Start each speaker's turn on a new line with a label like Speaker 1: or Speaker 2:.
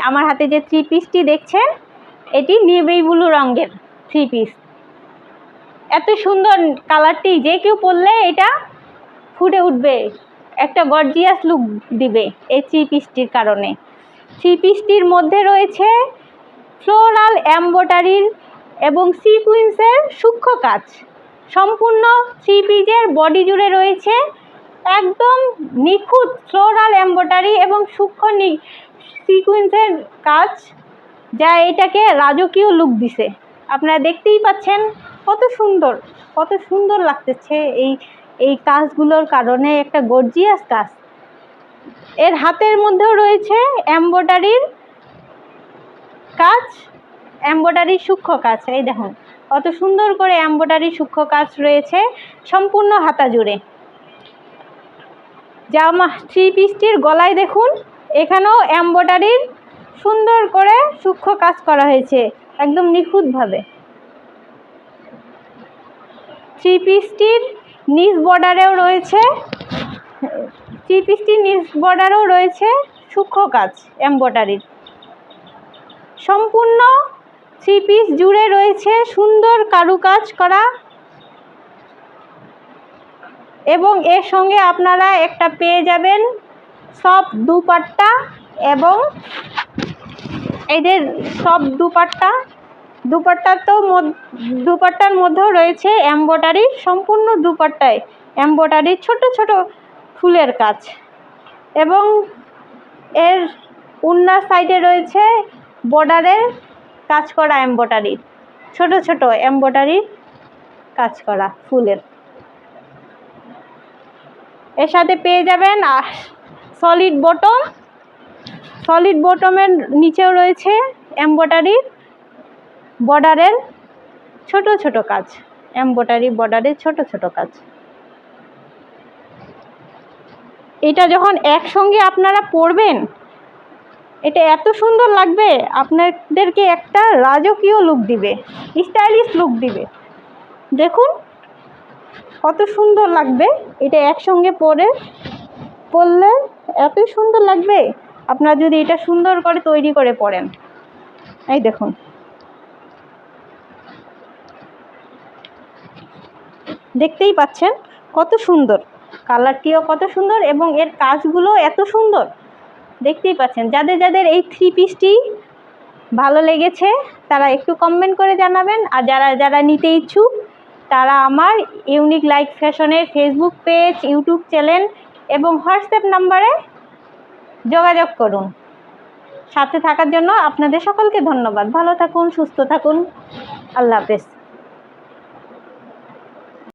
Speaker 1: আমার হাতে যে থ্রি পিসটি দেখছেন এটি নেভি ব্লু রঙের থ্রি পিস। এত সুন্দর কালারটি, যে কেউ পরলে এটা ফুটে উঠবে, একটা গর্জিয়াস লুক দিবে এই থ্রি পিসটির কারণে। থ্রি পিসটির মধ্যে রয়েছে ফ্লোরাল এমব্রয়ডারির এবং সিকুয়েন্সের সূক্ষ্ম কাজ। সম্পূর্ণ থ্রি পিসের বডি জুড়ে রয়েছে একদম নিখুঁত ফ্লোরাল এমব্রয়ডারি এবং সূক্ষ্ম সিকুয়েন্সের কাজ, যা এটাকে রাজকীয় লুক দিছে। আপনারা দেখতেই পাচ্ছেন কত সুন্দর লাগতেছে এই কাজগুলোর কারণে, একটা গর্জিয়াস কাজ। এর হাতের মধ্যেও রয়েছে এমব্রয়ডারির কাজ, এমব্রয়ডারির সূক্ষ্ম কাজ। এই দেখুন কত সুন্দর করে এমব্রয়ডারির সূক্ষ্ম কাজ রয়েছে সম্পূর্ণ হাতা জুড়ে। জামা থ্রি পিসটির গলায় দেখুন, এখানেও এমব্রয়ডারির সুন্দর করে সূক্ষ্ম কাজ করা হয়েছে একদম নিখুঁতভাবে। থ্রি পিসটির নিচ বর্ডারেও রয়েছে সূক্ষ্ম কাজ এমব্রয়ডারির। সম্পূর্ণ থ্রি পিস জুড়ে রয়েছে সুন্দর কারুকাজ করা, এবং এর সঙ্গে আপনারা একটা পেয়ে যাবেন সব দুপাট্টা, এবং এদের সব দুপাট্টার মধ্যেও রয়েছে এমব্রয়ডারি, সম্পূর্ণ দুপাট্টায় এমব্রয়ডারির ছোট ছোট ফুলের কাজ, এবং এর ওড়নার সাইডে রয়েছে বর্ডারের কাজ করা এমব্রয়ডারির, ছোট ছোট এমব্রয়ডারির কাজ করা ফুলের। এর সাথে পেয়ে যাবেন সলিড বটমের নিচেও রয়েছে এমব্রয়ডারির বর্ডারের ছোট ছোট কাজ, এমব্রয়ডারি বর্ডারের ছোট ছোট কাজ। এটা যখন একসঙ্গে আপনারা পরবেন, এটা এত সুন্দর লাগবে, আপনাদেরকে একটা রাজকীয় লুক দিবে, স্টাইলিশ লুক দিবে। দেখুন কত সুন্দর লাগবে এটা একসঙ্গে পরলে, এত সুন্দর লাগবে আপনারা যদি এটা সুন্দর করে তৈরি করে পরেন। এই দেখুন দেখতেই পাচ্ছেন কত সুন্দর, কালারটিও কত সুন্দর, এবং এর কাজগুলো এত সুন্দর। দেখতেই পাচ্ছেন, যাদের এই থ্রি পিসটি ভালো লেগেছে তারা একটু কমেন্ট করে জানাবেন, আর যারা নিতে ইচ্ছুক তারা আমার ইউনিক লাইক ফ্যাশনের ফেসবুক পেজ, ইউটিউব চ্যানেল এবং হোয়াটসঅ্যাপ নাম্বারে যোগাযোগ করুন। সাথে থাকার জন্য আপনাদের সকলকে ধন্যবাদ। ভালো থাকুন, সুস্থ থাকুন, আল্লাহ হাফেজ।